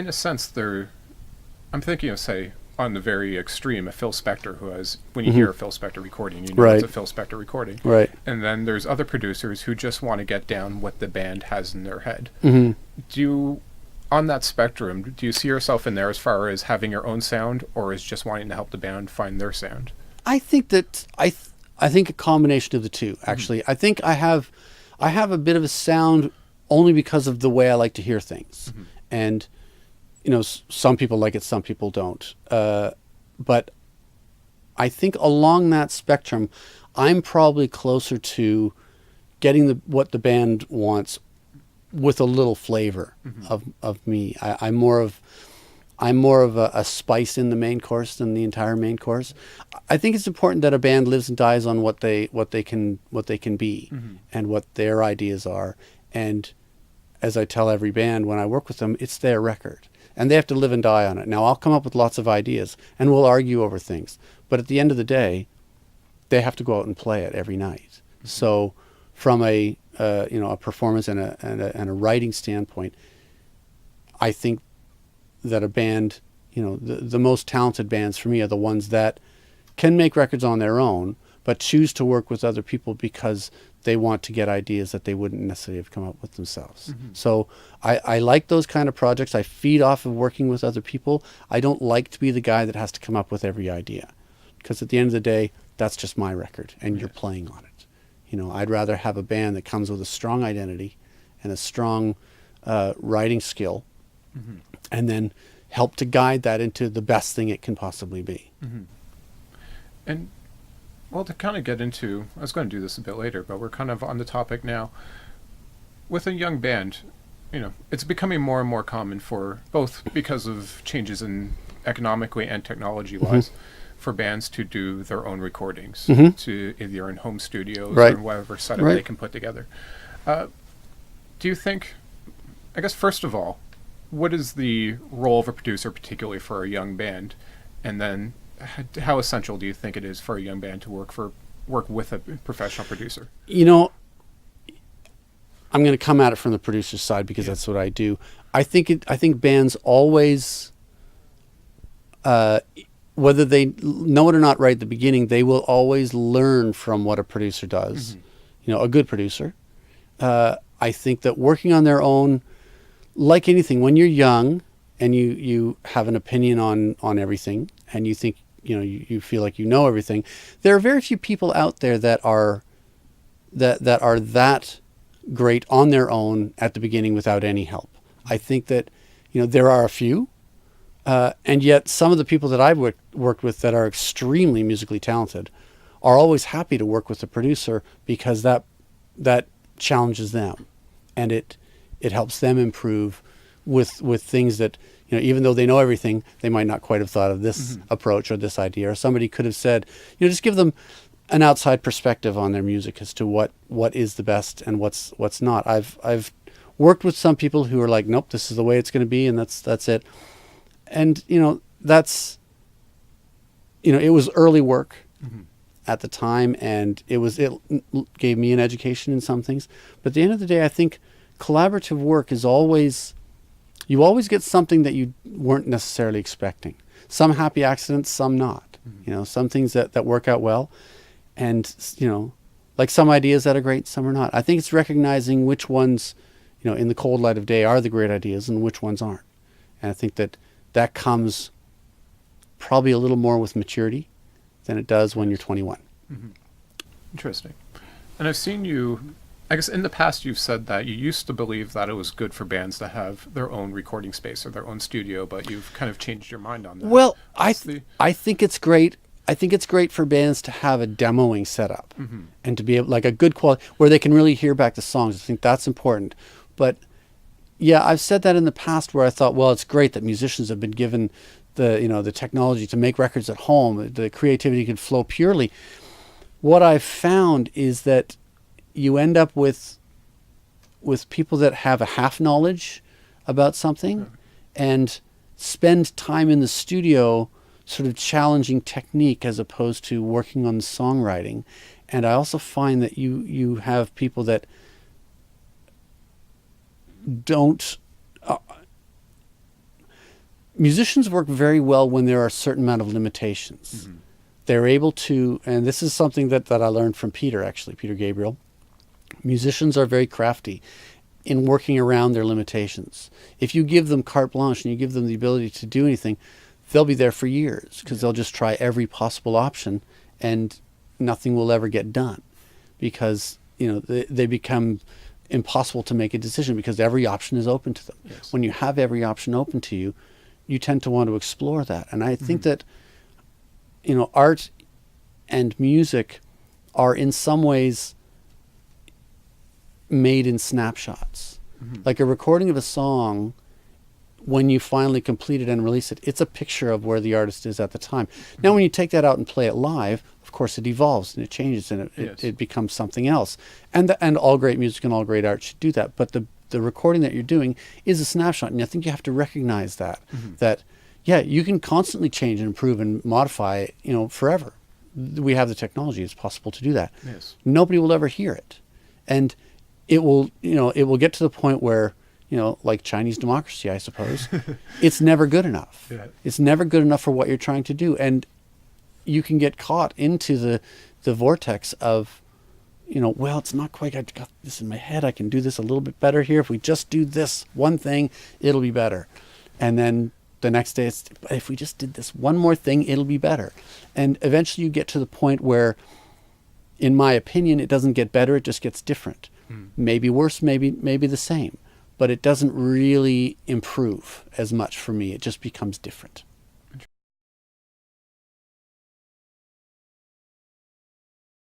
in a sense, I'm thinking of, say, on the very extreme, a Phil Spector, who has, when you hear a Phil Spector recording, you know Right. it's a Phil Spector recording. Right. And then there's other producers who just want to get down what the band has in their head. Mm-hmm. Do you, on that spectrum, do you see yourself in there as far as having your own sound, or as just wanting to help the band find their sound? I think that I think a combination of the two. Actually, I think I have a bit of a sound only because of the way I like to hear things, and you know, some people like it, some people don't. But I think along that spectrum, I'm probably closer to getting what the band wants with a little flavor of me. I'm more of a spice in the main course than the entire main course. I think it's important that a band lives and dies on what they can be and what their ideas are. And as I tell every band when I work with them, it's their record and they have to live and die on it. Now I'll come up with lots of ideas and we'll argue over things, but at the end of the day, they have to go out and play it every night. So from a performance and a writing standpoint, I think that a band, the most talented bands for me are the ones that can make records on their own, but choose to work with other people because they want to get ideas that they wouldn't necessarily have come up with themselves. So I like those kind of projects. I feed off of working with other people. I don't like to be the guy that has to come up with every idea, because at the end of the day, that's just my record and you're playing on it. I'd rather have a band that comes with a strong identity and a strong writing skill, and then help to guide that into the best thing it can possibly be. And, well, to kind of get into, I was going to do this a bit later, but we're kind of on the topic now. With a young band, it's becoming more and more common for, both because of changes in economically and technology-wise, for bands to do their own recordings, to either in home studios or whatever setup they can put together. Do you think, I guess first of all, what is the role of a producer, particularly for a young band? And then how essential do you think it is for a young band to work with a professional producer? I'm going to come at it from the producer's side because that's what I do. I think bands always, whether they know it or not right at the beginning, they will always learn from what a producer does. A good producer. I think that working on their own, like anything, when you're young and you have an opinion on everything and you think, you feel like you know everything, there are very few people out there that are that great on their own at the beginning without any help. I think that, there are a few, and yet some of the people that I've worked with that are extremely musically talented are always happy to work with a producer because that challenges them, and it helps them improve with things that, even though they know everything, they might not quite have thought of this approach or this idea, or somebody could have said, just give them an outside perspective on their music as to what is the best and what's not. I've worked with some people who are like, nope, this is the way it's going to be, and that's it. And that's it was early work at the time, and it gave me an education in some things. But at the end of the day, I think collaborative work is you always get something that you weren't necessarily expecting. Some happy accidents, some not. Some things that work out well, and like some ideas that are great, some are not. I think it's recognizing which ones, in the cold light of day are the great ideas and which ones aren't. And I think that comes probably a little more with maturity than it does when you're 21. Interesting. And I've seen you, I guess in the past you've said that you used to believe that it was good for bands to have their own recording space or their own studio, but you've kind of changed your mind on that. Well, I think it's great. I think it's great for bands to have a demoing setup and to be able, like a good quality where they can really hear back the songs. I think that's important. But yeah, I've said that in the past where I thought, well, it's great that musicians have been given the technology to make records at home. The creativity can flow purely. What I've found is that you end up with people that have a half knowledge about something and spend time in the studio sort of challenging technique as opposed to working on the songwriting. And I also find that you have people that don't musicians work very well when there are a certain amount of limitations. Mm-hmm. They're able to, and this is something that I learned from Peter Gabriel. Musicians are very crafty in working around their limitations. If you give them carte blanche and you give them the ability to do anything, they'll be there for years because they'll just try every possible option and nothing will ever get done because, they become impossible to make a decision because every option is open to them. Yes. When you have every option open to you, you tend to want to explore that. And I think that, art and music are in some ways made in snapshots. Mm-hmm. Like a recording of a song, when you finally complete it and release it, it's a picture of where the artist is at the time. Mm-hmm. Now, when you take that out and play it live, of course, it evolves and it changes and it becomes something else. And all great music and all great art should do that. But the recording that you're doing is a snapshot, and I think you have to recognize that. Mm-hmm. That, you can constantly change and improve and modify, forever. We have the technology; it's possible to do that. Yes. Nobody will ever hear it, and it will get to the point where, like Chinese democracy, I suppose, it's never good enough. Yeah. It's never good enough for what you're trying to do, and you can get caught into the vortex of, well, it's not quite, I've got this in my head, I can do this a little bit better here. If we just do this one thing, it'll be better. And then the next day, if we just did this one more thing, it'll be better. And eventually you get to the point where, in my opinion, it doesn't get better, it just gets different. Maybe worse, maybe the same. But it doesn't really improve as much for me. It just becomes different.